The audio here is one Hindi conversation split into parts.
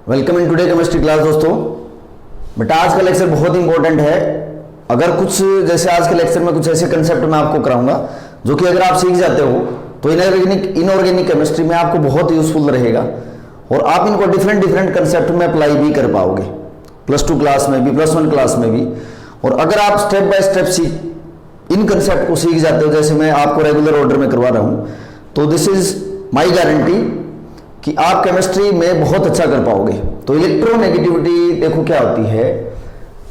Welcome in today chemistry class दोस्तों। बेटा आज का लेक्चर बहुत इंपॉर्टेंट है। अगर कुछ जैसे आज के लेक्चर में कुछ ऐसे कंसेप्ट मैं आपको कराऊंगा जो कि अगर आप सीख जाते हो तो इनऑर्गेनिक केमिस्ट्री में आपको बहुत यूजफुल रहेगा और आप इनको डिफरेंट डिफरेंट कंसेप्ट में अप्लाई भी कर पाओगे, +2 क्लास में भी, +1 क्लास में भी। और अगर आप step by step in concept को सीख जाते हो जैसे मैं आपको रेगुलर ऑर्डर में करवा रहा हूं, तो दिस इज माई गारंटी कि आप केमिस्ट्री में बहुत अच्छा कर पाओगे। तो इलेक्ट्रोनेगेटिविटी देखो क्या होती है,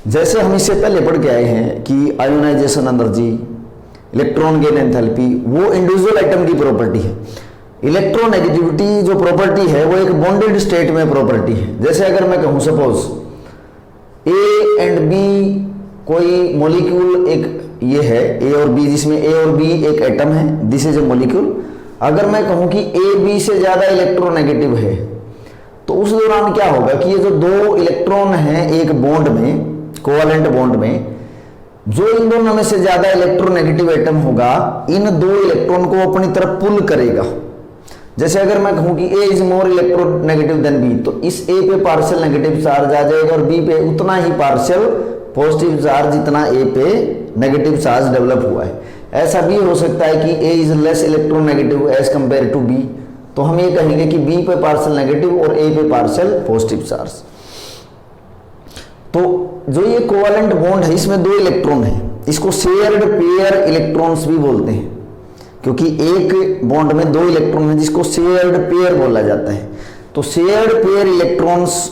जैसे हम इससे पहले पढ़ के आए हैं कि ionization energy, electron gain enthalpy, वो इंडिविजुअल आइटम की प्रॉपर्टी है। इलेक्ट्रोनेगेटिविटी जो प्रॉपर्टी है वो एक बॉन्डेड स्टेट में प्रॉपर्टी है। जैसे अगर मैं कहूं सपोज ए एंड बी कोई मॉलिक्यूल एक ये है ए और बी, जिसमें ए और बी एक एटम है, दिस इज ए मॉलिक्यूल। अगर मैं कहूं कि ए बी से ज्यादा इलेक्ट्रोनेगेटिव है तो उस दौरान क्या होगा कि ये जो दो इलेक्ट्रॉन हैं एक बॉन्ड में, कोवेलेंट बॉन्ड में, जो इन दोनों में से ज्यादा इलेक्ट्रोनेगेटिव एटम होगा इन दो इलेक्ट्रॉन को अपनी तरफ पुल करेगा। जैसे अगर मैं कहूं कि A is more electronegative than B, तो इस ए पे पार्शियल नेगेटिव चार्ज आ जाएगा और बी पे उतना ही पार्शियल पॉजिटिव चार्ज जितना ए पे नेगेटिव चार्ज डेवलप हुआ है। ऐसा भी हो सकता है कि A is less electronegative as compare to B, तो हम ये कहेंगे कि बी पे पार्शियल नेगेटिव और ए पे पार्शियल पॉजिटिव चार्ज। तो जो ये कोवेलेंट बॉन्ड है इसमें दो इलेक्ट्रॉन है, इसको शेयर्ड पेयर इलेक्ट्रॉन्स भी बोलते हैं, क्योंकि एक बॉन्ड में दो इलेक्ट्रॉन है जिसको शेयर्ड पेयर बोला जाता है। तो शेयर्ड पेयर इलेक्ट्रॉन्स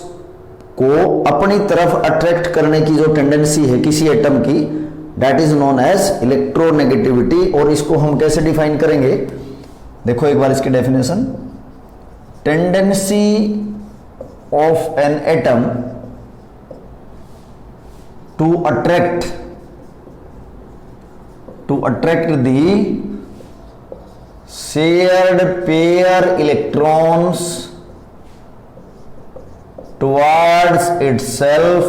को अपनी तरफ अट्रैक्ट करने की जो टेंडेंसी है किसी एटम की, that is known as electronegativity. और इसको हम कैसे डिफाइन करेंगे, देखो एक बार इसकी definition, tendency of an atom to attract the shared pair electrons towards itself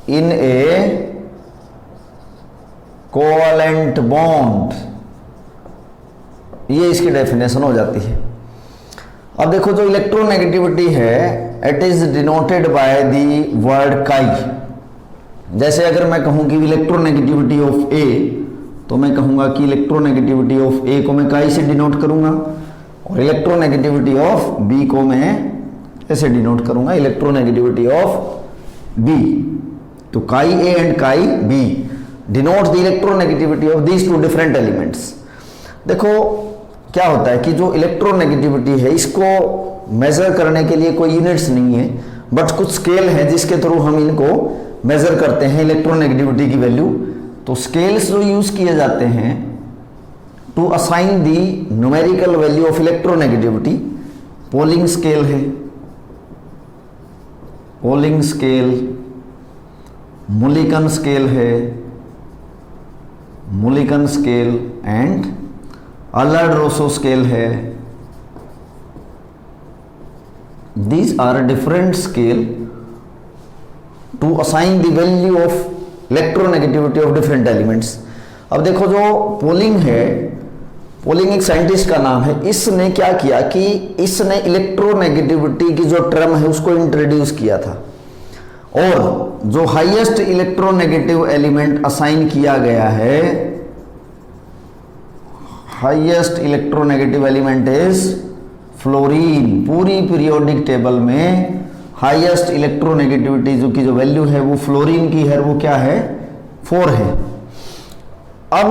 in a covalent bond, ये इसकी डेफिनेशन हो जाती है। अब देखो जो इलेक्ट्रोनेगेटिविटी है it is denoted by the word काई। जैसे अगर मैं कहूं कि इलेक्ट्रोनेगेटिविटी ऑफ ए, तो मैं कहूंगा कि इलेक्ट्रोनेगेटिविटी ऑफ ए को मैं काई से डिनोट करूंगा और इलेक्ट्रोनेगेटिविटी ऑफ बी को मैं ऐसे डिनोट करूंगा, इलेक्ट्रोनेगेटिविटी ऑफ बी। तो chi A and chi B denote the electronegativity of these two different elements. देखो क्या होता है कि जो इलेक्ट्रोनेगेटिविटी है इसको मेजर करने के लिए कोई यूनिट्स नहीं है, बट कुछ स्केल है जिसके थ्रू हम इनको मेजर करते हैं इलेक्ट्रोनेगेटिविटी की वैल्यू। तो स्केल्स जो यूज किए जाते हैं to assign the numerical value of electronegativity, Pauling scale है, पोलिंग स्केल, मुलिकन स्केल है, Mulliken scale and Allred Rochow scale है। These are different scale to assign the value of electronegativity of different elements. अब देखो जो पोलिंग है, पोलिंग एक साइंटिस्ट का नाम है, इसने क्या किया कि इसने इलेक्ट्रोनेगेटिविटी की जो टर्म है उसको इंट्रोड्यूस किया था और जो हाईएस्ट इलेक्ट्रोनेगेटिव एलिमेंट असाइन किया गया है, highest electronegative element is fluorine. पूरी पीरियोडिक टेबल में हाईएस्ट इलेक्ट्रोनेगेटिविटी जो की जो वैल्यू है वो फ्लोरीन की है, वो क्या है, 4 है। अब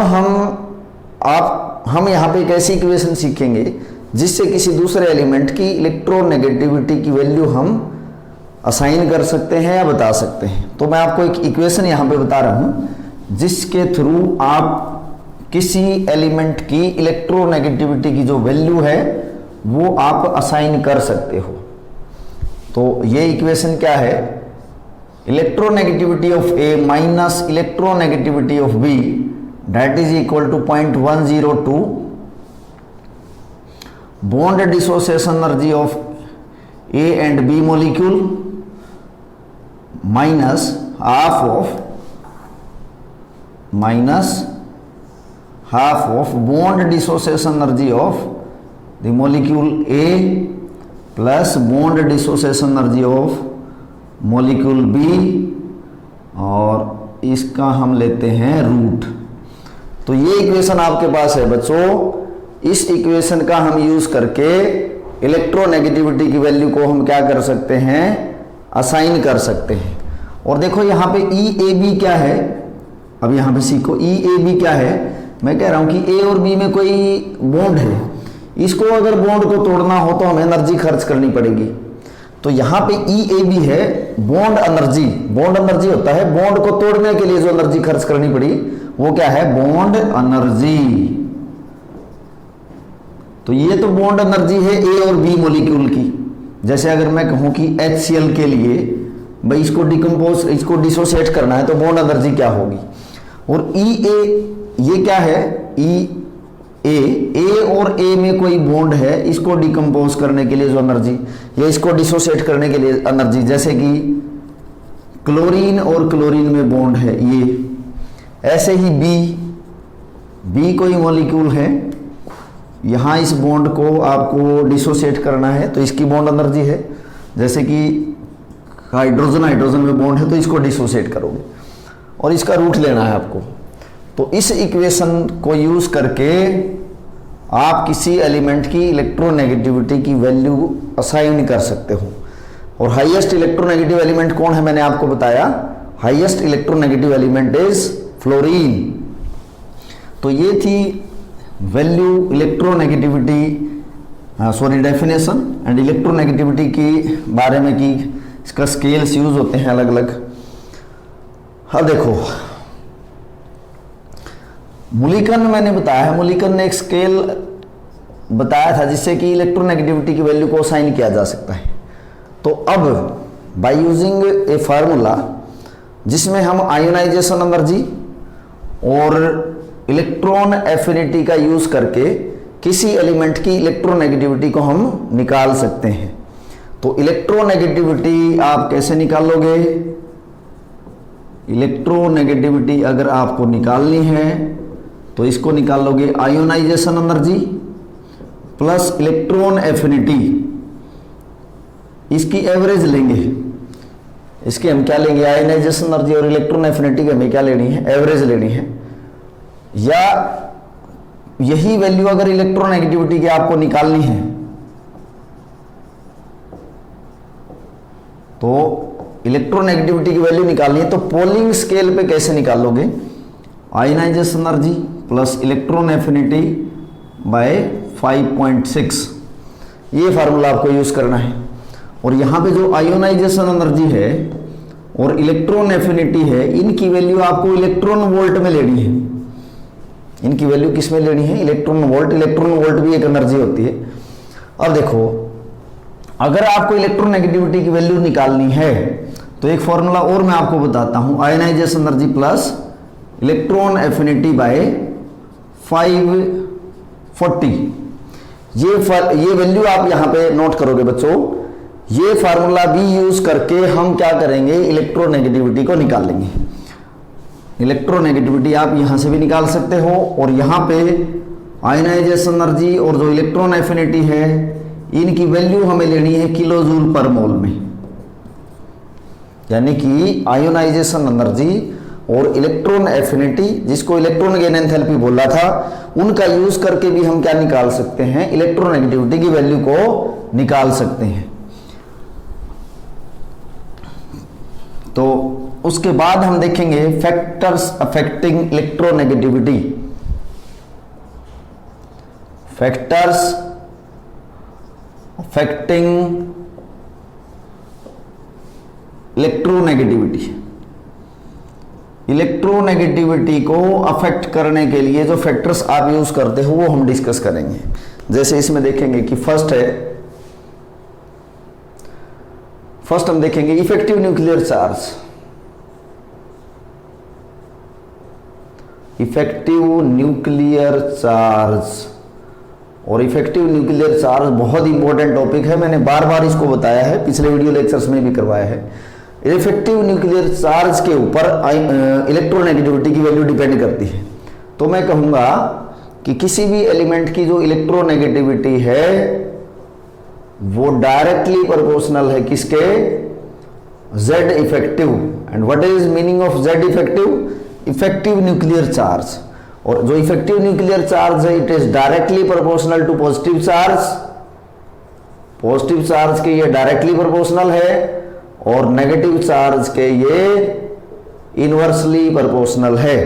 हम यहाँ पे एक ऐसी इक्वेशन सीखेंगे जिससे किसी दूसरे एलिमेंट की इलेक्ट्रोनेगेटिविटी की वैल्यू हम असाइन कर सकते हैं या बता सकते हैं। तो मैं आपको एक इक्वेशन यहाँ पे बता रहा हूँ जिसके थ्रू आप किसी एलिमेंट की इलेक्ट्रोनेगेटिविटी की जो वैल्यू है वो आप असाइन कर सकते हो। तो ये इक्वेशन क्या है, electronegativity of A minus electronegativity of B that is equal to 0.102 bond dissociation energy of A and B molecule minus half of bond dissociation energy of the molecule A plus bond dissociation energy of molecule B, और इसका हम लेते हैं रूट। तो ये इक्वेशन आपके पास है बच्चों। इस इक्वेशन का हम यूज करके इलेक्ट्रोनेगेटिविटी की वैल्यू को हम क्या कर सकते हैं, असाइन कर सकते हैं। और देखो यहाँ पे ई ए बी क्या है, अब यहाँ पे सीखो ई ए बी क्या है। मैं कह रहा हूँ कि ए और बी में कोई बॉन्ड है, इसको अगर बॉन्ड को तोड़ना हो तो हमें एनर्जी खर्च करनी पड़ेगी। तो यहाँ पे ई ए बी है बॉन्ड एनर्जी। बॉन्ड एनर्जी होता है बॉन्ड को तोड़ने के लिए जो एनर्जी खर्च करनी पड़ी, वो क्या है, बॉन्ड एनर्जी। तो ये तो बॉन्ड एनर्जी है ए और बी मॉलिक्यूल की। जैसे अगर मैं कहूं कि HCl के लिए भाई इसको डिकम्पोज, इसको डिसोसिएट करना है तो बॉन्ड एनर्जी क्या होगी। और ई ए ये क्या है, ई ए और ए में कोई बॉन्ड है, इसको डिकम्पोज करने के लिए जो एनर्जी या इसको डिसोसिएट करने के लिए एनर्जी, जैसे कि क्लोरीन और क्लोरीन में बॉन्ड है ये। ऐसे ही बी कोई मॉलिक्यूल है, यहाँ इस बॉन्ड को आपको डिसोसिएट करना है तो इसकी बॉन्ड एनर्जी है। जैसे कि हाइड्रोजन में बॉन्ड है तो इसको डिसोसिएट करोगे और इसका रूट लेना है आपको। तो इस इक्वेशन को यूज करके आप किसी एलिमेंट की इलेक्ट्रोनेगेटिविटी की वैल्यू असाइन कर सकते हो। और हाईएस्ट इलेक्ट्रोनेगेटिव एलिमेंट कौन है, मैंने आपको बताया, highest electronegative element is fluorine. तो ये थी value electronegativity, definition and electronegativity के बारे में कि इसका स्केल्स यूज होते हैं अलग अलग। हाँ देखो, मुलिकन मैंने बताया है, मुलिकन ने एक स्केल बताया था जिससे कि इलेक्ट्रोनेगेटिविटी की वैल्यू को असाइन किया जा सकता है। तो अब बाय यूजिंग ए फार्मूला जिसमें हम आयोनाइजेशन एनर्जी और इलेक्ट्रॉन एफिनिटी का यूज करके किसी एलिमेंट की इलेक्ट्रोनेगेटिविटी को हम निकाल सकते हैं। तो इलेक्ट्रोनेगेटिविटी आप कैसे निकालोगे, इलेक्ट्रोनेगेटिविटी अगर आपको निकालनी है तो इसको निकालोगे ionization energy plus electron affinity, इसकी एवरेज लेंगे। इसकी हम क्या लेंगे, आयोनाइजेशन एनर्जी और इलेक्ट्रॉन एफिनिटी की हमें क्या लेनी है, एवरेज लेनी है। या यही वैल्यू अगर इलेक्ट्रोनेगेटिविटी की आपको निकालनी है तो इलेक्ट्रोनेगेटिविटी की वैल्यू निकालनी है तो पोलिंग स्केल पे कैसे निकालोगे, ionization energy plus electron affinity by 5.6, ये फार्मूला आपको यूज करना है। और यहां पे जो आयोनाइजेशन एनर्जी है और इलेक्ट्रॉन एफिनिटी है, इनकी वैल्यू आपको इलेक्ट्रॉन वोल्ट में लेनी है। इनकी वैल्यू किस में लेनी है, इलेक्ट्रॉन वोल्ट। इलेक्ट्रॉन वोल्ट भी एक एनर्जी होती है। अब देखो, अगर आपको इलेक्ट्रोनेगेटिविटी की वैल्यू निकालनी है तो एक फॉर्मूला और मैं आपको बताता हूं, ionization energy plus electron affinity by 540। ये वैल्यू आप यहां पे नोट करोगे बच्चों। ये फार्मूला भी यूज करके हम क्या करेंगे, इलेक्ट्रोनेगेटिविटी को निकालेंगे। इलेक्ट्रोनेगेटिविटी आप यहां से भी निकाल सकते हो और यहां पे आयोनाइजेशन एनर्जी और जो इलेक्ट्रॉन एफिनिटी है, इनकी वैल्यू हमें लेनी है किलो जूल पर मोल में। यानी कि आयोनाइजेशन एनर्जी और इलेक्ट्रॉन एफिनिटी, जिसको इलेक्ट्रॉन गेन एंथैल्पी बोला था, उनका यूज करके भी हम क्या निकाल सकते हैं, इलेक्ट्रोनेगेटिविटी की वैल्यू को निकाल सकते हैं। तो उसके बाद हम देखेंगे factors affecting electronegativity. Factors affecting electronegativity. Electronegativity को अफेक्ट करने के लिए जो फैक्टर्स आप यूज करते हो वो हम डिस्कस करेंगे। जैसे इसमें देखेंगे कि फर्स्ट हम देखेंगे effective nuclear charge. Effective nuclear charge और इफेक्टिव न्यूक्लियर चार्ज बहुत इंपॉर्टेंट टॉपिक है। मैंने बार बार इसको बताया है, पिछले वीडियो लेक्चर्स में भी करवाया है। इफेक्टिव न्यूक्लियर चार्ज के ऊपर इलेक्ट्रोनेगेटिविटी की वैल्यू डिपेंड करती है। तो मैं कहूंगा कि किसी भी एलिमेंट की जो इलेक्ट्रोनेगेटिविटी है वो डायरेक्टली प्रोपोर्शनल है किसके, Z effective. And what is meaning of Z effective, effective nuclear charge. और जो इफेक्टिव न्यूक्लियर चार्ज है it is directly proportional to positive charge, positive charge के ये डायरेक्टली प्रोपोर्शनल है और नेगेटिव चार्ज के ये इनवर्सली प्रोपोर्शनल है।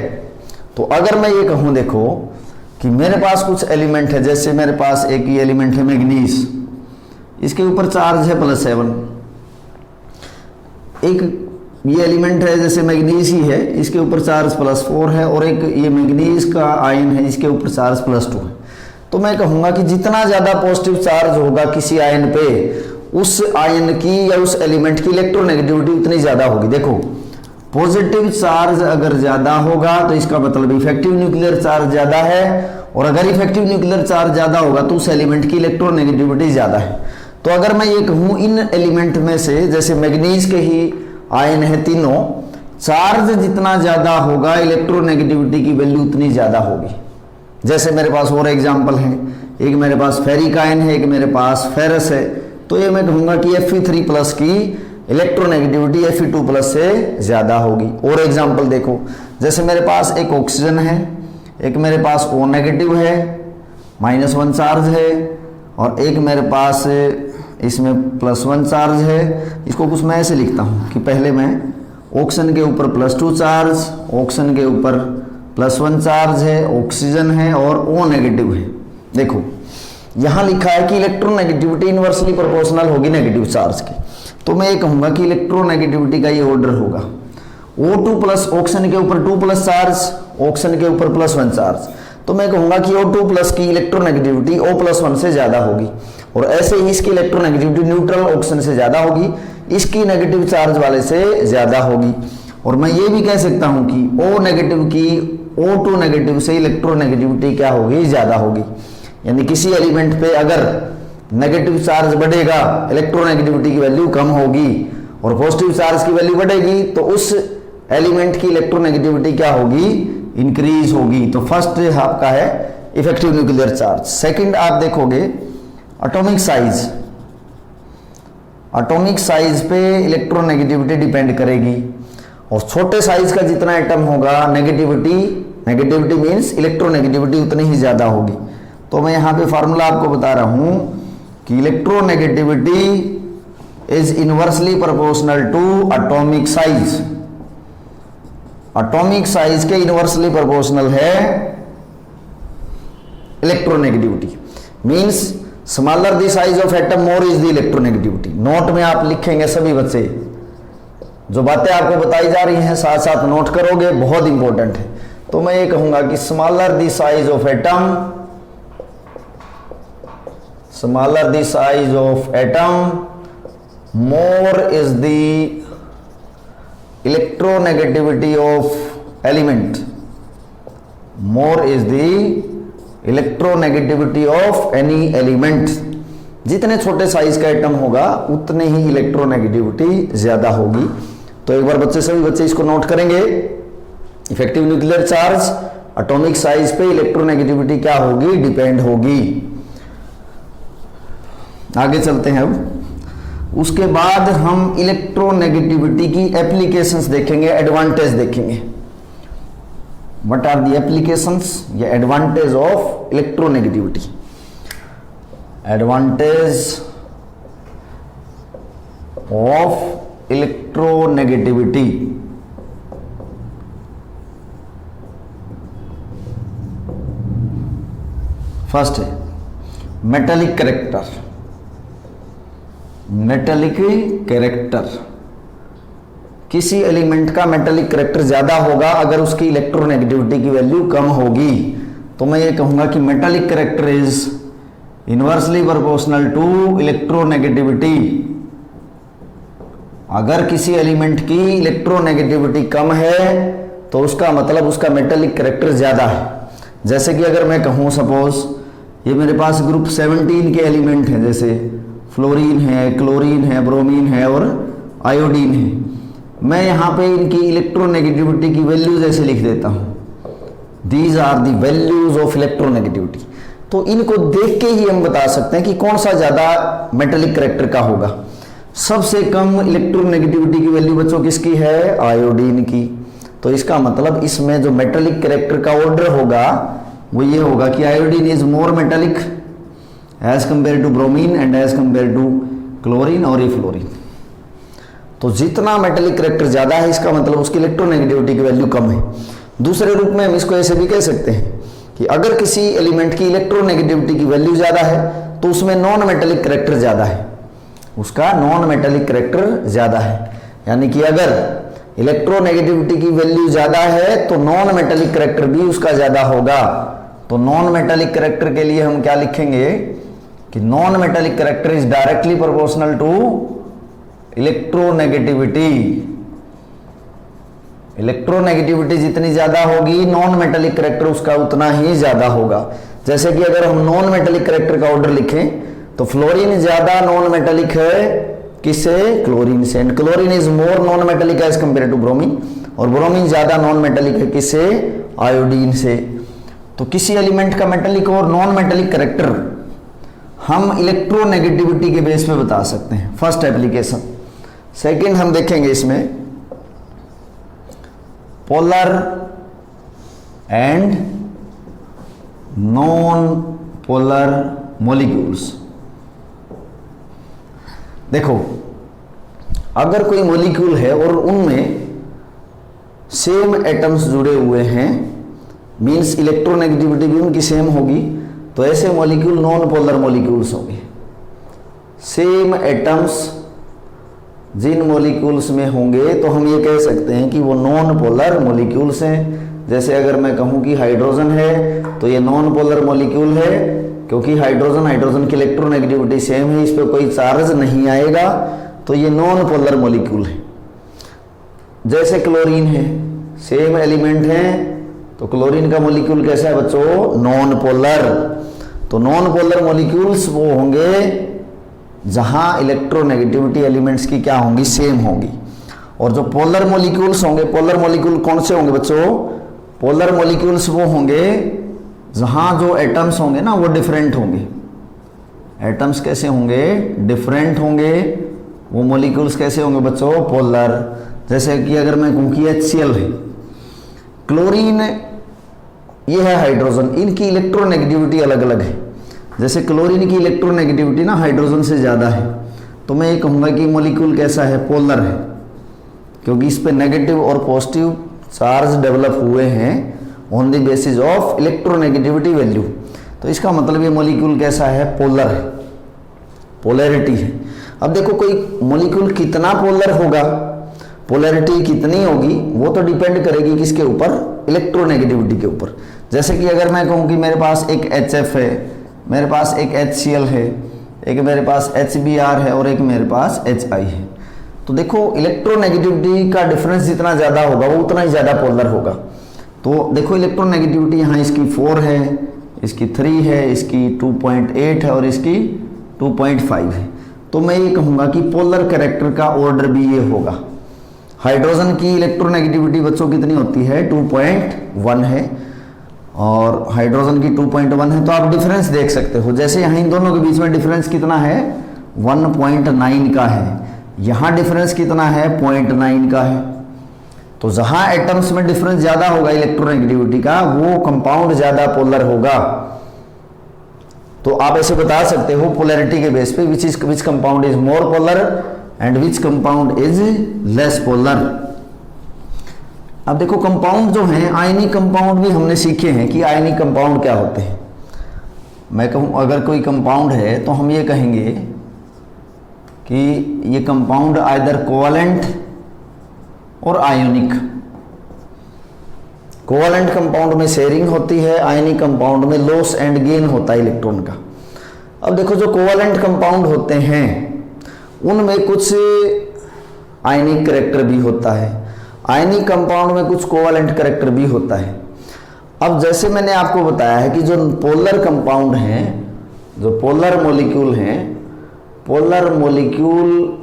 तो अगर मैं ये कहूं देखो कि मेरे पास कुछ एलिमेंट है, जैसे मेरे पास एक ये एलिमेंट है मैग्नीज, इसके ऊपर चार्ज है +7, एक ये एलिमेंट है जैसे मैग्नीज ही है, इसके ऊपर चार्ज +4 है, और एक ये मैग्नीज का आयन है इसके ऊपर चार्ज +2 है। तो मैं कहूंगा कि जितना ज्यादा पॉजिटिव चार्ज होगा किसी आयन पे, उस आयन की या उस एलिमेंट की इलेक्ट्रोनेगेटिविटी उतनी ज्यादा होगी। देखो पॉजिटिव चार्ज अगर ज्यादा होगा तो इसका मतलब इफेक्टिव न्यूक्लियर चार्ज ज्यादा है, और अगर इफेक्टिव न्यूक्लियर चार्ज ज्यादा होगा तो उस एलिमेंट की इलेक्ट्रोनेगेटिविटी ज्यादा है। तो अगर मैं ये कहूं इन एलिमेंट में से, जैसे मैग्नीज के ही आयन है तीनों, चार्ज जितना ज्यादा होगा इलेक्ट्रोनेगेटिविटी की वैल्यू उतनी ज्यादा होगी। जैसे मेरे पास और एग्जांपल हैं, एक मेरे पास फेरिक आयन है, एक मेरे पास फेरस है, तो ये मैं कहूंगा कि Fe3+ की इलेक्ट्रोनेगेटिविटी Fe2+ से ज्यादा होगी। और एग्जांपल देखो, जैसे मेरे पास एक ऑक्सीजन है, एक मेरे पास O नेगेटिव है, -1 चार्ज है, और एक मेरे पास इसमें +1 चार्ज है। इसको कुछ मैं ऐसे लिखता हूँ कि पहले मैं ऑक्सीजन के ऊपर +2 चार्ज, ऑक्सीजन के ऊपर +1 चार्ज है, ऑक्सीजन है और O नेगेटिव है। देखो यहाँ लिखा है कि इलेक्ट्रोनेगेटिविटी इनवर्सली प्रोपोर्शनल होगी नेगेटिव चार्ज की। तो मैं ये कहूँगा कि इलेक्ट्रोनेगेटिविटी का ये ऑर्डर होगा, O2+, ऑक्सीजन के ऊपर 2+ चार्ज, ऑक्सीजन के ऊपर +1 चार्ज। तो मैं कहूँगा कि O2+ की इलेक्ट्रोनेगेटिविटी O+1 से ज़्यादा होगी, और ऐसे ही इसकी इलेक्ट्रोनेगेटिविटी न्यूट्रल ऑक्सीजन से ज़्यादा होगी, इसकी नेगेटिव चार्ज वाले से ज़्यादा होगी। और मैं ये भी कह सकता हूँ कि O नेगेटिव की O2 नेगेटिव से इलेक्ट्रोनेगेटिविटी क्या होगी, ज़्यादा होगी। यानी किसी एलिमेंट पे अगर नेगेटिव चार्ज बढ़ेगा इलेक्ट्रोनेगेटिविटी की वैल्यू कम होगी, और पॉजिटिव चार्ज की वैल्यू बढ़ेगी तो उस एलिमेंट की इलेक्ट्रोनेगेटिविटी क्या होगी, इंक्रीज होगी। तो फर्स्ट आपका है इफेक्टिव न्यूक्लियर चार्ज। सेकंड आप देखोगे एटॉमिक साइज, एटॉमिक साइज पे इलेक्ट्रोनेगेटिविटी डिपेंड करेगी, और छोटे साइज का जितना एटम होगा नेगेटिविटी मींस इलेक्ट्रोनेगेटिविटी उतनी ही ज्यादा होगी। तो मैं यहाँ पे फार्मूला आपको बता रहा हूं कि electronegativity is inversely proportional to atomic size. Atomic size के इनवर्सली प्रोपोर्शनल है electronegativity, means smaller the size of atom more is the electronegativity. Note में आप लिखेंगे सभी बच्चे, जो बातें आपको बताई जा रही हैं साथ साथ नोट करोगे, बहुत इंपॉर्टेंट है। तो मैं ये कहूंगा कि smaller the size of atom, smaller the size of atom more is the electronegativity of element, more is the electronegativity of any element. जितने छोटे साइज का एटम होगा उतने ही इलेक्ट्रोनेगेटिविटी ज्यादा होगी। तो एक बार सभी बच्चे इसको नोट करेंगे, effective nuclear charge atomic size पे इलेक्ट्रोनेगेटिविटी क्या होगी, डिपेंड होगी। आगे चलते हैं। अब उसके बाद हम इलेक्ट्रोनेगेटिविटी की एप्लीकेशंस देखेंगे, एडवांटेज देखेंगे। What are the applications या advantage of electronegativity? Advantage of electronegativity. First है मेटेलिक कैरेक्टर। मेटेलिक कैरेक्टर, किसी एलिमेंट का मेटेलिक कैरेक्टर ज्यादा होगा अगर उसकी इलेक्ट्रोनेगेटिविटी की वैल्यू कम होगी। तो मैं ये कहूंगा कि metallic character is inversely proportional to electronegativity. अगर किसी एलिमेंट की इलेक्ट्रोनेगेटिविटी कम है तो उसका मतलब उसका मेटेलिक कैरेक्टर ज्यादा है। जैसे कि अगर मैं कहूं सपोज ये मेरे पास ग्रुप 17 के एलिमेंट हैं, जैसे फ्लोरीन है, क्लोरीन है, ब्रोमीन है और आयोडीन है। मैं यहाँ पे इनकी इलेक्ट्रोनेगेटिविटी की वैल्यूज ऐसे लिख देता हूँ, these are the values of electronegativity. तो इनको देख के ही हम बता सकते हैं कि कौन सा ज़्यादा मेटेलिक करेक्टर का होगा। सबसे कम इलेक्ट्रोनेगेटिविटी की वैल्यू बच्चों किसकी है? आयोडीन की। तो इसका मतलब इसमें जो मेटेलिक करेक्टर का ऑर्डर होगा वो ये होगा कि iodine is more metallic as compare to bromine and as compare to chlorine और फ्लोरीन। तो जितना मेटेलिक करेक्टर ज़्यादा है इसका मतलब उसकी इलेक्ट्रोनेगेटिविटी की वैल्यू कम है। दूसरे रूप में हम इसको ऐसे भी कह सकते हैं कि अगर किसी एलिमेंट की इलेक्ट्रोनेगेटिविटी की वैल्यू ज़्यादा है तो उसमें नॉन मेटेलिक करेक्टर ज़्यादा है, उसका नॉन मेटेलिक करेक्टर ज़्यादा है। यानी कि अगर इलेक्ट्रोनेगेटिविटी की वैल्यू ज़्यादा है तो नॉन मेटेलिक करेक्टर भी उसका ज़्यादा होगा। तो नॉन मेटेलिक करेक्टर के लिए हम क्या लिखेंगे कि non metallic character is directly proportional to electronegativity. Electronegativity जितनी ज्यादा होगी नॉन मेटेलिक करेक्टर उसका उतना ही ज्यादा होगा। जैसे कि अगर हम नॉन मेटेलिक करेक्टर का ऑर्डर लिखें तो फ्लोरीन ज्यादा नॉन मेटेलिक है किससे? क्लोरीन से। And chlorine is more non metallic as compare to bromine, और ब्रोमीन ज्यादा नॉन मेटेलिक है किससे? आयोडीन से। तो किसी एलिमेंट का मेटेलिक और नॉन मेटेलिक करेक्टर हम इलेक्ट्रोनेगेटिविटी के बेस पे बता सकते हैं, फर्स्ट एप्लीकेशन। सेकंड हम देखेंगे इसमें polar and non polar molecules. देखो अगर कोई मॉलिक्यूल है और उनमें सेम एटम्स जुड़े हुए हैं, मींस इलेक्ट्रोनेगेटिविटी भी उनकी सेम होगी, तो ऐसे मॉलिक्यूल नॉन पोलर मॉलिक्यूल्स होंगे। सेम एटम्स जिन मॉलिक्यूल्स में होंगे तो हम ये कह सकते हैं कि वो नॉन पोलर मॉलिक्यूल्स हैं। जैसे अगर मैं कहूं कि हाइड्रोजन है तो ये नॉन पोलर मॉलिक्यूल है, क्योंकि हाइड्रोजन की इलेक्ट्रोनेगेटिविटी सेम है, इस पर कोई चार्ज नहीं आएगा, तो ये नॉन पोलर मॉलिक्यूल है। जैसे क्लोरीन है, सेम एलिमेंट है, तो क्लोरीन का मॉलिक्यूल कैसा है बच्चों? Non polar. तो नॉन पोलर मॉलिक्यूल्स वो होंगे जहां इलेक्ट्रोनेगेटिविटी एलिमेंट्स की क्या होंगी? सेम होंगी। और जो पोलर मॉलिक्यूल्स होंगे, पोलर मॉलिक्यूल कौन से होंगे बच्चों? पोलर मॉलिक्यूल्स वो होंगे जहां जो एटम्स होंगे ना वो डिफरेंट होंगे। एटम्स कैसे होंगे? डिफरेंट होंगे। वो मॉलिक्यूल्स कैसे होंगे बच्चों? पोलर। जैसे कि अगर मैं कहूं कि HCl है, क्लोरीन ये है हाइड्रोजन, इनकी इलेक्ट्रोनेगेटिविटी अलग अलग है। जैसे क्लोरीन की इलेक्ट्रोनेगेटिविटी ना हाइड्रोजन से ज़्यादा है, तो मैं ये कहूँगा कि मॉलिक्यूल कैसा है? पोलर है, क्योंकि इस पे नेगेटिव और पॉजिटिव चार्ज डेवलप हुए हैं on the basis of electronegativity value. तो इसका मतलब ये मॉलिक्यूल कैसा है? पोलर है, पोलैरिटी है। अब देखो कोई मॉलिक्यूल कितना पोलर होगा, पोलैरिटी कितनी होगी, वो तो डिपेंड करेगी किसके ऊपर? इलेक्ट्रोनेगेटिविटी के ऊपर। जैसे कि अगर मैं कहूँ कि मेरे पास एक HF है, मेरे पास एक HCl है, एक मेरे पास HBr है और एक मेरे पास HI है, तो देखो इलेक्ट्रोनेगेटिविटी का डिफरेंस जितना ज़्यादा होगा वो उतना ही ज़्यादा पोलर होगा। तो देखो इलेक्ट्रोनेगेटिविटी यहाँ इसकी 4 है, इसकी 3 है, इसकी 2.8 है और इसकी 2.5 है। तो मैं ये कहूँगा कि पोलर कैरेक्टर का ऑर्डर भी ये होगा। हाइड्रोजन की इलेक्ट्रोनेगेटिविटी बच्चों कितनी होती है? 2.1 है, और हाइड्रोजन की 2.1 है। तो आप डिफरेंस देख सकते हो, जैसे यहाँ इन दोनों के बीच में डिफरेंस कितना है? 1.9 का है। यहाँ डिफरेंस कितना है? 0.9 का है। तो जहाँ एटम्स में डिफरेंस ज़्यादा होगा इलेक्ट्रोनेगेटिविटी का, वो कंपाउंड ज़्यादा पोलर होगा। तो आप ऐसे बता सकते हो पोलैरिटी के बेस पे which compound is more polar and which compound is less polar. अब देखो कंपाउंड जो हैं, आयनिक कंपाउंड भी हमने सीखे हैं कि आयनिक कंपाउंड क्या होते हैं। मैं कहूँ अगर कोई कंपाउंड है तो हम ये कहेंगे कि ये कंपाउंड आइदर कोवैलेंट और आयोनिक। कोवैलेंट कंपाउंड में शेयरिंग होती है, आयनिक कंपाउंड में लॉस एंड गेन होता है इलेक्ट्रॉन का। अब देखो जो कोवैलेंट कंपाउंड होते हैं उनमें कुछ आयनिक कैरेक्टर भी होता है, आयनिक कंपाउंड में कुछ कोवैलेंट कैरेक्टर भी होता है। अब जैसे मैंने आपको बताया है कि जो पोलर कंपाउंड हैं, जो पोलर मॉलिक्यूल हैं, polar molecule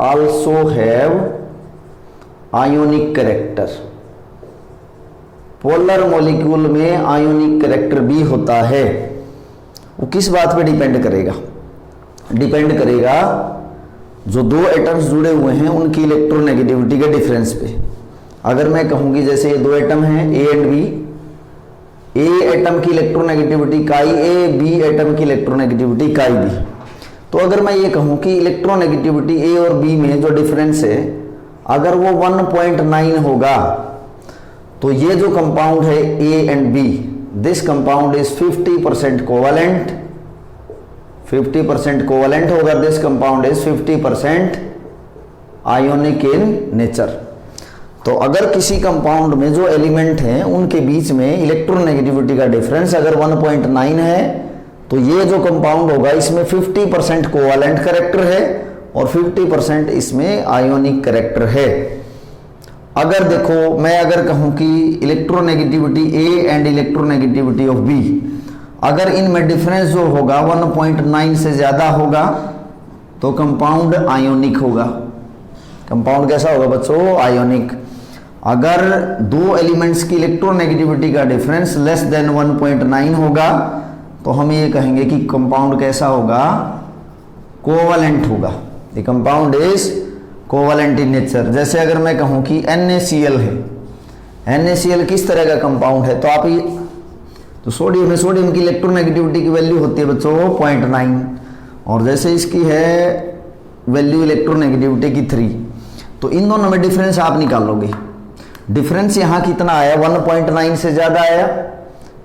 also have ionic character. Polar molecule में आयोनिक कैरेक्टर भी होता है, वो किस बात पे डिपेंड करेगा? डिपेंड करेगा जो दो एटम्स जुड़े हुए हैं उनकी इलेक्ट्रोनेगेटिविटी के डिफरेंस पे। अगर मैं कहूँगी जैसे ये दो एटम हैं A and B, A atom की electronegativity chi A, B atom की इलेक्ट्रोनेगेटिविटी काई बी, तो अगर मैं ये कहूँ कि इलेक्ट्रोनेगेटिविटी ए और बी में जो डिफरेंस है अगर वो 1.9 होगा तो ये जो कंपाउंड है A and B, this compound is 50% covalent, 50% covalent होगा, this compound is 50% ionic in nature. तो अगर किसी कंपाउंड में जो एलिमेंट हैं उनके बीच में इलेक्ट्रोनेगेटिविटी का डिफरेंस अगर 1.9 है तो ये जो कंपाउंड होगा इसमें 50% कोवैलेंट कैरेक्टर है और 50% इसमें आयोनिक कैरेक्टर है। अगर देखो मैं अगर कहूं कि electronegativity A and electronegativity of B, अगर इनमें डिफरेंस जो होगा 1.9 से ज़्यादा होगा तो कंपाउंड आयोनिक होगा। कंपाउंड कैसा होगा बच्चों? आयोनिक। अगर दो एलिमेंट्स की इलेक्ट्रोनेगेटिविटी का डिफरेंस लेस देन 1.9 होगा तो हम ये कहेंगे कि कंपाउंड कैसा होगा? कोवैलेंट होगा। The compound is covalent in nature. जैसे अगर मैं कहूँ कि NaCl है, NaCl किस तरह का कंपाउंड है? तो आप ये तो सोडियम है, सोडियम की इलेक्ट्रोनेगेटिविटी की वैल्यू होती है बच्चों 0.9 और जैसे इसकी है वैल्यू इलेक्ट्रोनेगेटिविटी की 3, तो इन दोनों में डिफरेंस आप निकालोगे। डिफरेंस यहाँ कितना आया? 1.9 से ज़्यादा आया,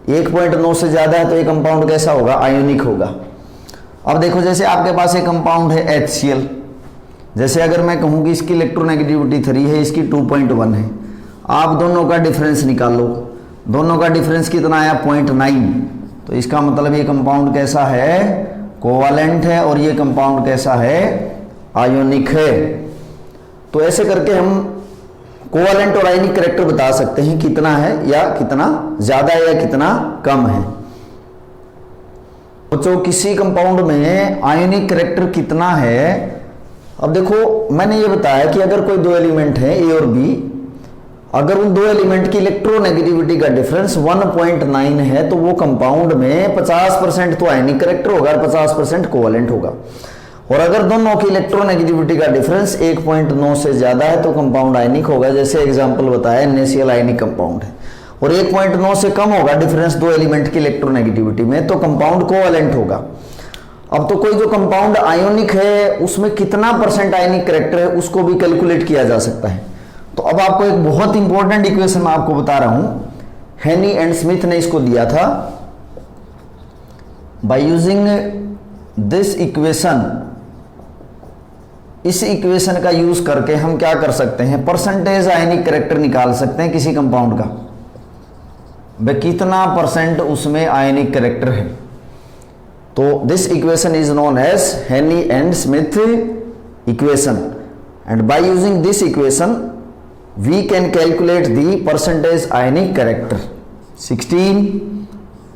1.9 से ज़्यादा है तो ये कंपाउंड कैसा होगा? आयोनिक होगा। अब देखो जैसे आपके पास एक कंपाउंड है HCl, जैसे अगर मैं कहूँ कि इसकी इलेक्ट्रोनेगेटिविटी 3 है, इसकी 2.1 है, आप दोनों का डिफरेंस निकालो, दोनों का डिफरेंस कितना आया? 0.9, तो इसका मतलब ये कंपाउंड कैसा है? कोवैलेंट है और ये कंपाउंड कैसा है? आयोनिक है। तो ऐसे करके हम कोवैलेंट और आयोनिक कैरेक्टर बता सकते हैं कितना है या कितना ज्यादा है या कितना कम है। बच्चों किसी कंपाउंड में आयोनिक कैरेक्टर कितना है? अब देखो मैंने ये बताया कि अगर कोई दो एलिमेंट है ए और बी, अगर उन दो एलिमेंट की इलेक्ट्रोनेगेटिविटी का डिफरेंस 1.9 है तो वो कंपाउंड में 50% तो आयोनिक कैरेक्टर होगा और 50% कोवैलेंट होगा। और अगर दोनों की इलेक्ट्रोनेगेटिविटी का डिफरेंस 1.9 से ज्यादा है तो कंपाउंड आयनिक होगा। जैसे एग्जांपल बताया NaCl आयनिक कंपाउंड है। और 1.9 से कम होगा डिफरेंस दो एलिमेंट की इलेक्ट्रोनेगेटिविटी में तो कंपाउंड कोवैलेंट होगा। अब तो कोई जो कंपाउंड आयोनिक है उसमें कितना परसेंट आयनिक कैरेक्टर है उसको भी कैलकुलेट किया जा सकता है। तो अब आपको एक बहुत इंपॉर्टेंट इक्वेशन मैं आपको बता रहा हूं, हेनी एंड स्मिथ ने इसको दिया था। बाय यूजिंग दिस इक्वेशन, इस इक्वेशन का यूज करके हम क्या कर सकते हैं? परसेंटेज आयनिक कैरेक्टर निकाल सकते हैं किसी कंपाउंड का, वे कितना परसेंट उसमें आयनिक कैरेक्टर है। तो this equation is known as Hannay and Smith equation and by using this equation we can calculate the percentage ionic character. 16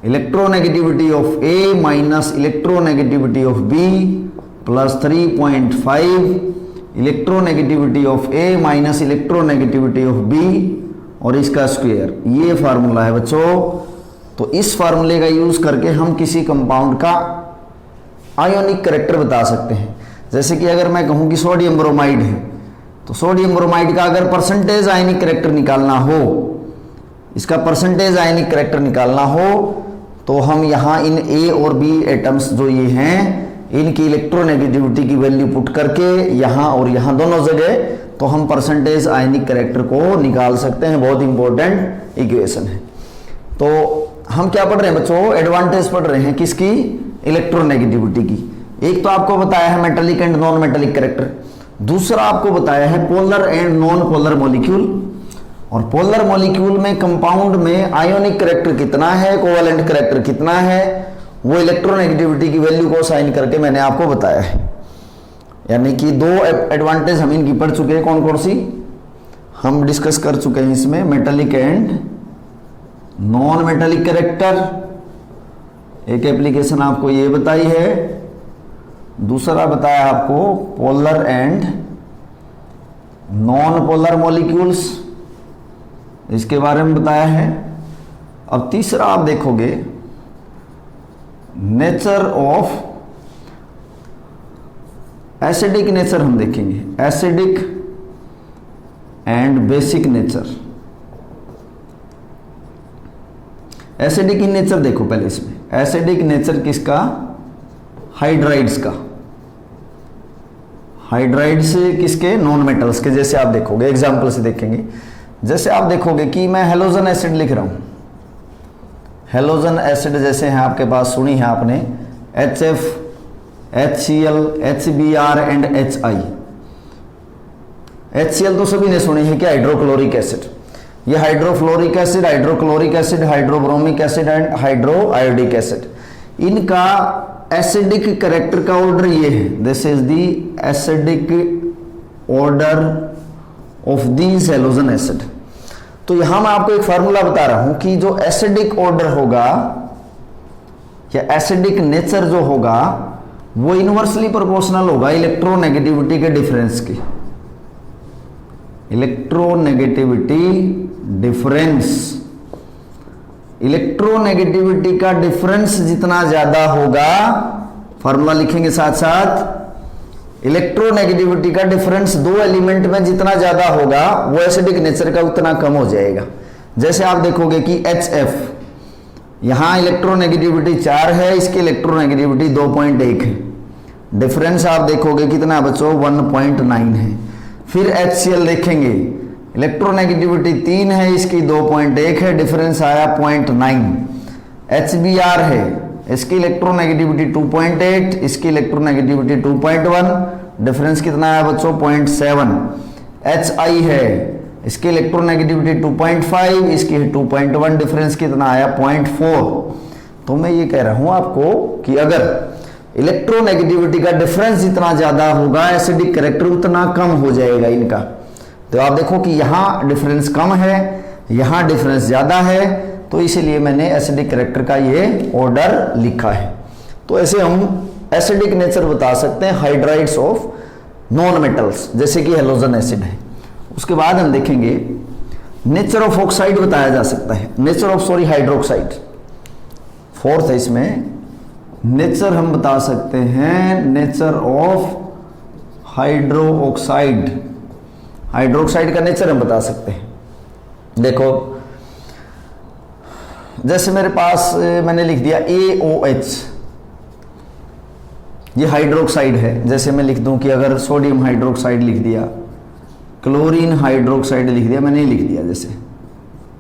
electronegativity of A minus electronegativity of B plus 3.5 electronegativity of A minus electronegativity of B और इसका स्क्वायर, ये फार्मूला है बच्चों। तो इस फार्मूले का यूज करके हम किसी कंपाउंड का आयोनिक कैरेक्टर बता सकते हैं। जैसे कि अगर मैं कहूं कि सोडियम ब्रोमाइड है तो सोडियम ब्रोमाइड का अगर परसेंटेज आयनिक कैरेक्टर निकालना हो, इसका परसेंटेज आयनिक कैरेक्टर निकालना हो तो हम यहाँ इन ए और बी एटम्स जो ये हैं इनकी इलेक्ट्रोनेगेटिविटी की वैल्यू पुट करके यहाँ और यहाँ दोनों जगह तो हम परसेंटेज आयनिक कैरेक्टर को निकाल सकते हैं। बहुत इंपॉर्टेंट इक्वेशन है। तो हम क्या पढ़ रहे हैं बच्चों? एडवांटेज पढ़ रहे हैं किसकी? इलेक्ट्रोनेगेटिविटी की। एक तो आपको बताया है metallic and non metallic character, दूसरा आपको बताया है polar and non polar molecule. और पोलर मॉलिक्यूल में कंपाउंड में आयोनिक कैरेक्टर कितना है, कोवैलेंट कैरेक्टर कितना है, वो इलेक्ट्रोनेगेटिविटी की वैल्यू को साइन करके मैंने आपको बताया है। यानी कि दो एडवांटेज हम इनकी पढ़ चुके हैं। कौन कौन सी हम डिस्कस कर चुके हैं इसमें? Metallic and non metallic character, एक एप्लीकेशन आपको ये बताई है, दूसरा बताया आपको polar and non polar molecules, इसके बारे में बताया है। अब तीसरा आप देखोगे नेचर ऑफ एसिडिक नेचर हम देखेंगे, acidic and basic nature. Acidic in nature देखो पहले इसमें, एसिडिक नेचर किसका, हाइड्राइड्स का, हाइड्राइड्स किसके, नॉन मेटल्स के। जैसे आप देखोगे एग्जांपल से देखेंगे, जैसे आप देखोगे कि मैं हेलोजन एसिड लिख रहा हूं, हेलोजन एसिड जैसे हैं आपके पास, सुनी है आपने HF, HCl, HBr and HI। HCl तो सभी ने सुनी है कि हाइड्रोक्लोरिक एसिड, ये hydrofluoric acid, hydrochloric acid, hydrobromic acid and hydroiodic acid. इनका एसिडिक कैरेक्टर का ऑर्डर ये है, this is the acidic order of these halogen acid. तो यहां मैं आपको एक फार्मूला बता रहा हूं कि जो एसिडिक ऑर्डर होगा या एसिडिक नेचर जो होगा वो इनवर्सली प्रोपोर्शनल होगा इलेक्ट्रोनेगेटिविटी के डिफरेंस की। इलेक्ट्रोनेगेटिविटी डिफरेंस, इलेक्ट्रोनेगेटिविटी का डिफरेंस जितना ज्यादा होगा, फार्मूला लिखेंगे साथ साथ, इलेक्ट्रोनेगेटिविटी का डिफरेंस दो एलिमेंट में जितना ज्यादा होगा वो एसिडिक नेचर का उतना कम हो जाएगा। जैसे आप देखोगे कि HF, यहां इलेक्ट्रोनेगेटिविटी 4 है, इसकी इलेक्ट्रोनेगेटिविटी 2.1 है, डिफरेंस आप देखोगे कितना बच्चों 1.9 है। फिर HCl देखेंगे, इलेक्ट्रोनेगेटिविटी 3 है, इसकी 2.1 है, डिफरेंस आया 0.9। HBr है, इसकी इलेक्ट्रोनेगेटिविटी 2.8, इसकी इलेक्ट्रोनेगेटिविटी 2.1, डिफरेंस कितना आया बच्चों 0.7। HI है, इसकी इलेक्ट्रोनेगेटिविटी 2.5, इसकी 2.1, डिफरेंस कितना आया 0.4। तो मैं ये कह रहा हूं आपको कि अगर इलेक्ट्रोनेगेटिविटी का डिफरेंस जितना ज्यादा होगा एसिडिक कैरेक्टर उतना कम हो जाएगा इनका। तो आप देखो कि यहां डिफरेंस कम है, यहां डिफरेंस ज्यादा है, तो इसीलिए मैंने एसिडिक कैरेक्टर का ये ऑर्डर लिखा है। तो ऐसे हम एसिडिक नेचर बता सकते हैं हाइड्राइड्स ऑफ नॉन मेटल्स, जैसे कि हेलोजन एसिड है। उसके बाद हम देखेंगे नेचर ऑफ ऑक्साइड बताया जा सकता है, नेचर ऑफ हाइड्रोक्साइड, फोर्थ है इसमें। नेचर हम बता सकते हैं nature of hydro oxide, hydroxide का नेचर हम बता सकते हैं। देखो जैसे मेरे पास मैंने लिख दिया AOH, ये हाइड्रोक्साइड है। जैसे मैं लिख दूं कि अगर सोडियम हाइड्रोक्साइड लिख दिया, क्लोरीन हाइड्रोक्साइड लिख दिया, मैंने लिख दिया, जैसे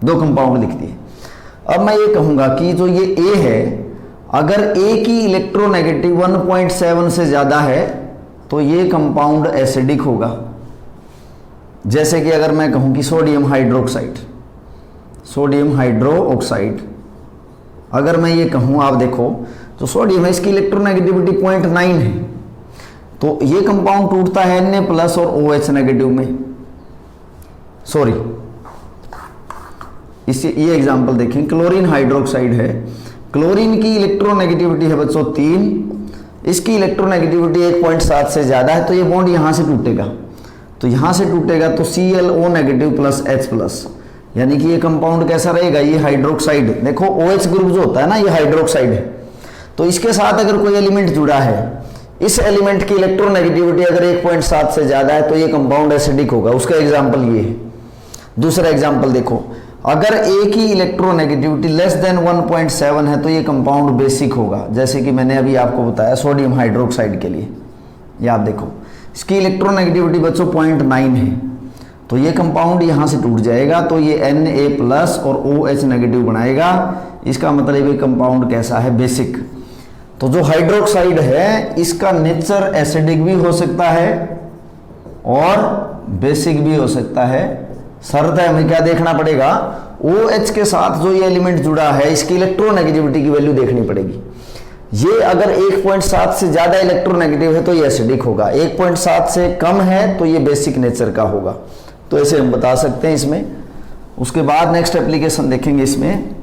दो कंपाउंड लिख दिए। अब मैं ये कहूंगा कि जो ये A है, अगर A की इलेक्ट्रोनेगेटिव 1.7 से ज्यादा है तो ये कंपाउंड एसिडिक होगा। जैसे कि अगर मैं कहूं कि सोडियम हाइड्रोक्साइड, सोडियम हाइड्रोक्साइड, अगर मैं ये कहूं, आप देखो तो सोडियम है, इसकी इलेक्ट्रोनेगेटिविटी 0.9 है, तो ये कंपाउंड टूटता है Na+ और OH नेगेटिव में। सॉरी, इसे ये एग्जांपल देखें, क्लोरीन हाइड्रोक्साइड है, क्लोरीन की इलेक्ट्रोनेगेटिविटी है बच्चों 3, इसकी इलेक्ट्रोनेगेटिविटी 1.7 से ज्यादा है, तो ये बॉन्ड यहां से टूटेगा, तो यहां से टूटेगा तो ClO नेगेटिव प्लस H+, यानी कि ये कंपाउंड कैसा रहेगा, ये हाइड्रोक्साइड। देखो OH ग्रुप जो होता है ना, ये हाइड्रोक्साइड है, तो इसके साथ अगर कोई एलिमेंट जुड़ा है, इस एलिमेंट की इलेक्ट्रोनेगेटिविटी अगर 1.7 से ज्यादा है तो ये कंपाउंड एसिडिक होगा। उसका एग्जांपल ये है। दूसरा एग्जांपल देखो, अगर A की इलेक्ट्रोनेगेटिविटी लेस देन 1.7 है तो ये कंपाउंड बेसिक होगा, जैसे कि मैंने अभी आपको बताया सोडियम हाइड्रोक्साइड के लिए। ये आप देखो, इसकी इलेक्ट्रोनेगेटिविटी बच्चों 0.9 है, तो ये कंपाउंड यहां से टूट जाएगा, तो ये Na+ और OH नेगेटिव बनाएगा। इसका मतलब ये कंपाउंड कैसा है, बेसिक। तो जो हाइड्रोक्साइड है इसका नेचर एसिडिक भी हो सकता है और बेसिक भी हो सकता है। शर्त है हमें क्या देखना पड़ेगा, OH के साथ जो ये एलिमेंट जुड़ा है इसकी इलेक्ट्रोनेगेटिविटी की वैल्यू देखनी पड़ेगी। ये अगर 1.7 से ज्यादा इलेक्ट्रोनेगेटिव है तो ये एसिडिक होगा, 1.7 से कम है तो ये बेसिक नेचर का होगा। तो ऐसे हम बता सकते हैं इसमें। उसके बाद नेक्स्ट एप्लीकेशन देखेंगे इसमें।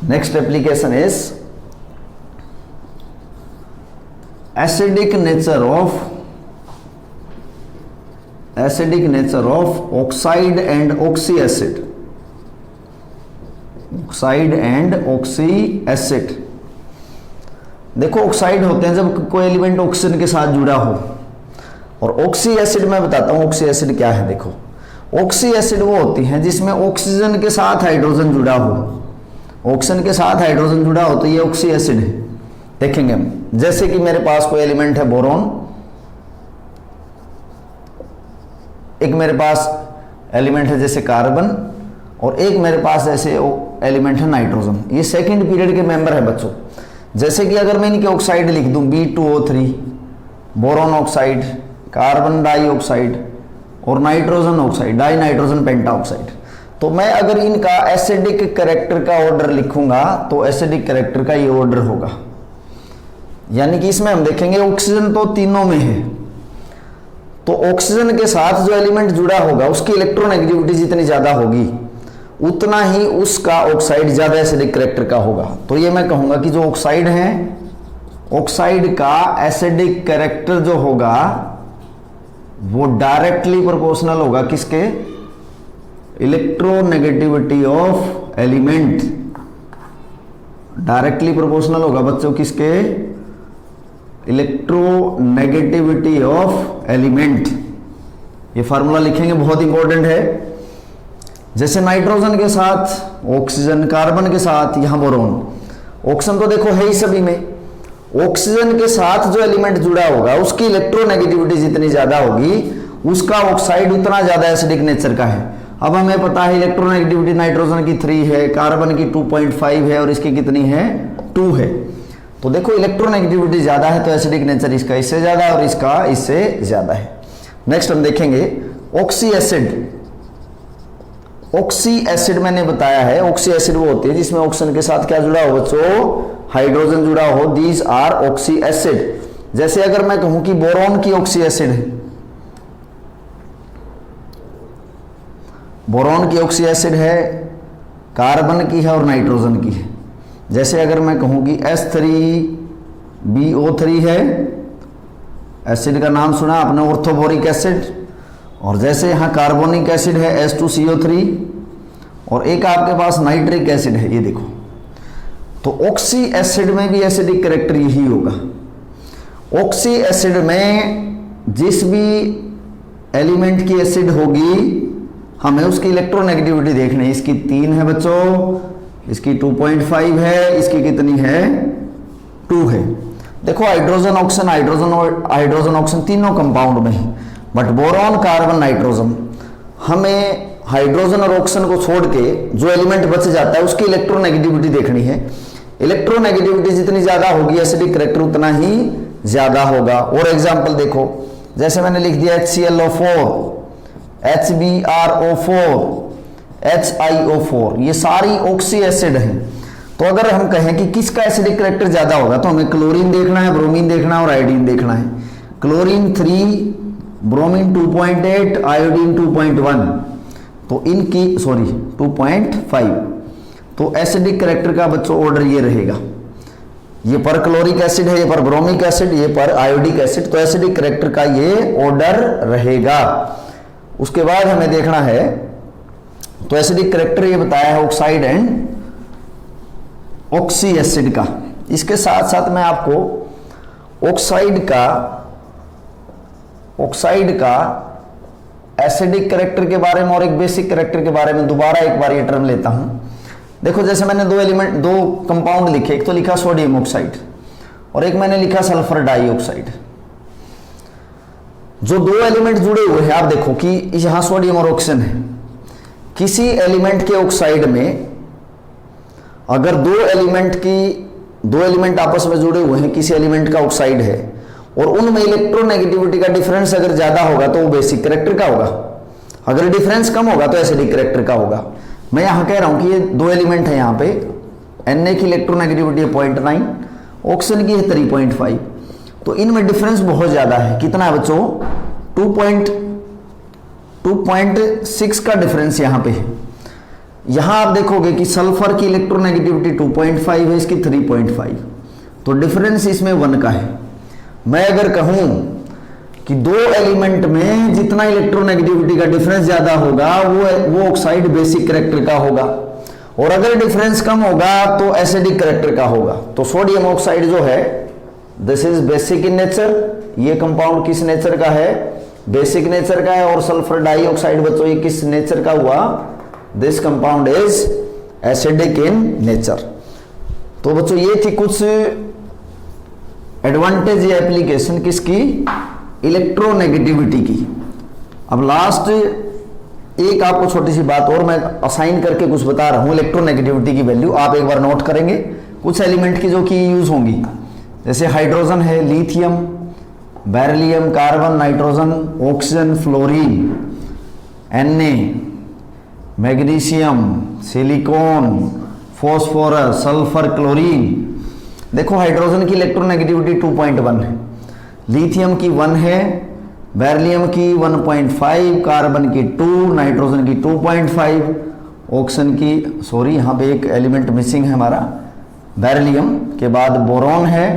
Next application is acidic nature of oxide and oxy acid. Oxide and oxy acid. देखो ऑक्साइड होते हैं जब कोई एलिमेंट ऑक्सीजन के साथ जुड़ा हो, और ऑक्सी एसिड मैं बताता हूं ऑक्सी एसिड क्या है। देखो ऑक्सी एसिड वो होती हैं जिसमें ऑक्सीजन के साथ हाइड्रोजन जुड़ा हो, ऑक्सीजन के साथ हाइड्रोजन जुड़ा हो तो ये ऑक्सी एसिड है। देखेंगे हम, जैसे कि मेरे पास कोई एलिमेंट है बोरॉन, एक मेरे पास एलिमेंट है जैसे कार्बन, और एक मेरे पास ऐसे एलिमेंट है नाइट्रोजन। ये सेकंड पीरियड के मेंबर है बच्चों। जैसे कि अगर मैं इनके ऑक्साइड लिख दूं B2O3, boron oxide, carbon dioxide और nitrogen oxide, dinitrogen pentoxide, तो मैं अगर इनका एसिडिक कैरेक्टर का ऑर्डर लिखूंगा तो एसिडिक कैरेक्टर का ये ऑर्डर होगा। यानी कि इसमें हम देखेंगे ऑक्सीजन तो तीनों में है, तो ऑक्सीजन के साथ जो एलिमेंट जुड़ा होगा उसकी इलेक्ट्रोनेगेटिविटी जितनी ज्यादा होगी उतना ही उसका ऑक्साइड ज्यादा एसिडिक कैरेक्टर का होगा। तो ये मैं कहूंगा कि जो ऑक्साइड है, ऑक्साइड का एसिडिक कैरेक्टर जो होगा वो डायरेक्टली प्रोपोर्शनल होगा किसके, electronegativity of element, directly proportional होगा बच्चों किसके, इलेक्ट्रोनेगेटिविटी ऑफ एलिमेंट। ये फार्मूला लिखेंगे, बहुत इंपॉर्टेंट है। जैसे नाइट्रोजन के साथ ऑक्सीजन, कार्बन के साथ यहां बोरॉन, ऑक्सीजन तो देखो है ही सभी में, ऑक्सीजन के साथ जो एलिमेंट जुड़ा होगा उसकी इलेक्ट्रोनेगेटिविटी जितनी ज्यादा होगी उसका ऑक्साइड उतना ज्यादा एसिडिक नेचर का है। अब हमें पता है इलेक्ट्रोनेगेटिविटी नाइट्रोजन की 3 है, कार्बन की 2.5 है और इसकी कितनी है, 2 है। तो देखो इलेक्ट्रोनेगेटिविटी ज्यादा है तो एसिडिक नेचर इसका इससे ज्यादा है और इसका इससे ज्यादा है। नेक्स्ट हम देखेंगे ऑक्सी एसिड। ऑक्सी एसिड मैंने बताया है, ऑक्सी एसिड वो होती है जिसमें ऑक्सीजन के साथ क्या जुड़ा हो बच्चों, हाइड्रोजन जुड़ा हो, दीज आर ऑक्सी एसिड। जैसे अगर मैं कहूं कि बोरॉन की ऑक्सी एसिड है, बोरॉन की ऑक्सी एसिड है, कार्बन की है और नाइट्रोजन की है। जैसे अगर मैं कहूं कि H3BO3 है, एसिड का नाम सुना आपने ऑर्थोबोरिक एसिड, और जैसे यहां कार्बोनिक एसिड है H2CO3, और एक आपके पास नाइट्रिक एसिड है, ये देखो। तो ऑक्सी एसिड में भी एसिडिक कैरेक्टर यही होगा। ऑक्सी एसिड में जिस भी एलिमेंट की एसिड होगी हमें उसकी इलेक्ट्रोनेगेटिविटी देखनी है। इसकी 3 है बच्चों, इसकी 2.5 है, इसकी कितनी है, 2 है। देखो हाइड्रोजन ऑक्सीजन, हाइड्रोजन ऑक्सीजन तीनों कंपाउंड में है, बट बोरॉन, कार्बन, नाइट्रोजन, हमें हाइड्रोजन और ऑक्सीजन को छोड़ के जो एलिमेंट बच जाता है उसकी इलेक्ट्रोनेगेटिविटी देखनी है। इलेक्ट्रोनेगेटिविटी जितनी ज्यादा होगी एसिडिक कैरेक्टर उतना ही ज्यादा होगा। और एग्जांपल देखो, जैसे मैंने लिख दिया HClO4, HbRO4, HiO4, ये सारी ऑक्सी एसिड हैं। तो अगर हम कहें कि किसका एसिडिक कैरेक्टर ज्यादा होगा तो हमें क्लोरीन देखना है, ब्रोमीन देखना है और आयोडीन देखना है। क्लोरीन 3, ब्रोमीन 2.8, आयोडीन 2.1, तो इनकी 2.5। तो एसिडिक कैरेक्टर का बच्चों ऑर्डर ये रहेगा, ये पर क्लोरिक एसिड है, ये पर ब्रोमिक एसिड, ये पर आयोडिक एसिड, तो एसिडिक कैरेक्टर का ये ऑर्डर रहेगा। उसके बाद हमें देखना है, तो एसिडिक कैरेक्टर ये बताया है ऑक्साइड एंड ऑक्सी एसिड का। इसके साथ साथ मैं आपको ऑक्साइड का एसिडिक कैरेक्टर के बारे में और एक बेसिक कैरेक्टर के बारे में दोबारा एक बार ये टर्म लेता हूं। देखो जैसे मैंने दो कंपाउंड लिखे, एक तो लिखा सोडियम ऑक्साइड और एक मैंने लिखा सल्फर डाइऑक्साइड। जो 2 एलिमेंट जुड़े हुए हैं, आप देखो कि यहां सोडियम और ऑक्सीजन है। किसी एलिमेंट के ऑक्साइड में अगर 2 एलिमेंट आपस में जुड़े हुए हैं, किसी एलिमेंट का ऑक्साइड है और उनमें इलेक्ट्रोनेगेटिविटी का डिफरेंस अगर ज्यादा होगा तो वो बेसिक कैरेक्टर का होगा, अगर डिफरेंस कम होगा तो एसिडिक कैरेक्टर का होगा। मैं यहां कह रहा हूं कि ये 2 एलिमेंट है, यहां पे Na की इलेक्ट्रोनेगेटिविटी है 0.9, ऑक्सीजन की है 3.5, तो इनमें डिफरेंस बहुत ज्यादा है। कितना है बच्चों, 2.6 का डिफरेंस यहां पे है। यहां आप देखोगे कि सल्फर की इलेक्ट्रोनेगेटिविटी 2.5 है, इसकी 3.5, तो डिफरेंस इसमें 1 का है। मैं अगर कहूं कि 2 एलिमेंट में जितना इलेक्ट्रोनेगेटिविटी का डिफरेंस ज्यादा होगा वो ऑक्साइड बेसिक कैरेक्टर का होगा, और अगर डिफरेंस कम होगा तो एसिडिक करेक्टर का होगा। तो सोडियम ऑक्साइड जो है this is basic in nature, ये कंपाउंड किस नेचर का है, बेसिक नेचर का है। और सल्फर डाइऑक्साइड बच्चों ये किस नेचर का हुआ, this compound is acidic in nature. तो बच्चों ये थी कुछ एडवांटेज या एप्लीकेशन किसकी, इलेक्ट्रोनेगेटिविटी की। अब लास्ट एक आपको छोटी सी बात और मैं असाइन करके कुछ बता रहा हूं इलेक्ट्रोनेगेटिविटी की वैल्यू आप एक बार नोट करेंगे। कुछ एलिमेंट की जो कि यूज होंगी, जैसे हाइड्रोजन है, lithium, beryllium, carbon, nitrogen, oxygen, fluorine, Na, magnesium, silicon, phosphorus, sulphur, chlorine. देखो हाइड्रोजन की इलेक्ट्रोनेगेटिविटी 2.1 है, लिथियम की 1 है, बेरिलियम की 1.5, कार्बन की 2, नाइट्रोजन की 2.5, ऑक्सीजन की सॉरी यहाँ पे एक एलिमेंट मिसिंग है हमारा, बेरिलियम के बाद बोरॉन है,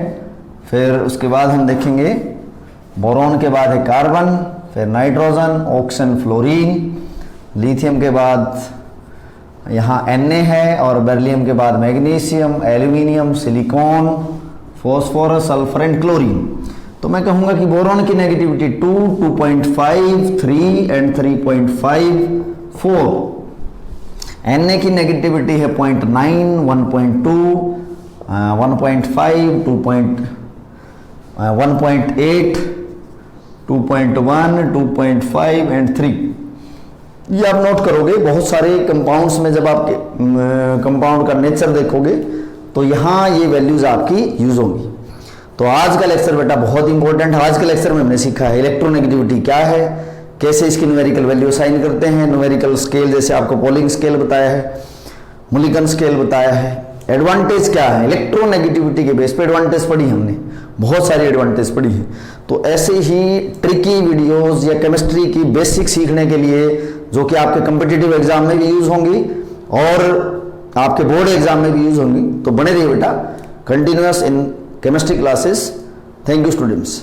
फिर उसके बाद हम देखेंगे बोरॉन के बाद है कार्बन, फिर नाइट्रोजन, ऑक्सीजन, फ्लोरीन, लिथियम के बाद यहाँ Na है और बेरिलियम के बाद magnesium, aluminium, silicon, phosphorus, sulphur and chlorine. तो मैं कहूँगा कि बोरॉन की नेगेटिविटी 2, 2.5, 3 एंड 3.5, 4। Na की नेगेटिविटी है 0.9, 1.2, 1.5, 1.8, 2.1, 2.5 एंड 3। ये आप नोट करोगे। बहुत सारे कंपाउंड्स में जब आप कंपाउंड का नेचर देखोगे तो यहाँ ये वैल्यूज आपकी यूज होंगी। तो आज का लेक्चर बेटा बहुत इंपॉर्टेंट है। आज के लेक्चर में हमने सीखा है इलेक्ट्रोनेगेटिविटी क्या है, कैसे इसकी न्यूमेरिकल वैल्यू असाइन करते हैं, न्यूमेरिकल स्केल जैसे आपको पोलिंग स्केल बताया है, मुलिकन स्केल बताया है, एडवांटेज क्या है, इलेक्ट्रोनेगेटिविटी के बेस पे एडवांटेज पढ़ी हमने, बहुत सारी एडवांटेज पढ़ी है। तो ऐसे ही ट्रिकी वीडियोस या केमिस्ट्री की बेसिक सीखने के लिए जो कि आपके कम्पिटिटिव एग्जाम में भी यूज होंगी और आपके बोर्ड एग्जाम में भी यूज होंगी, तो बने रहिए बेटा continuous in chemistry classes. Thank you students.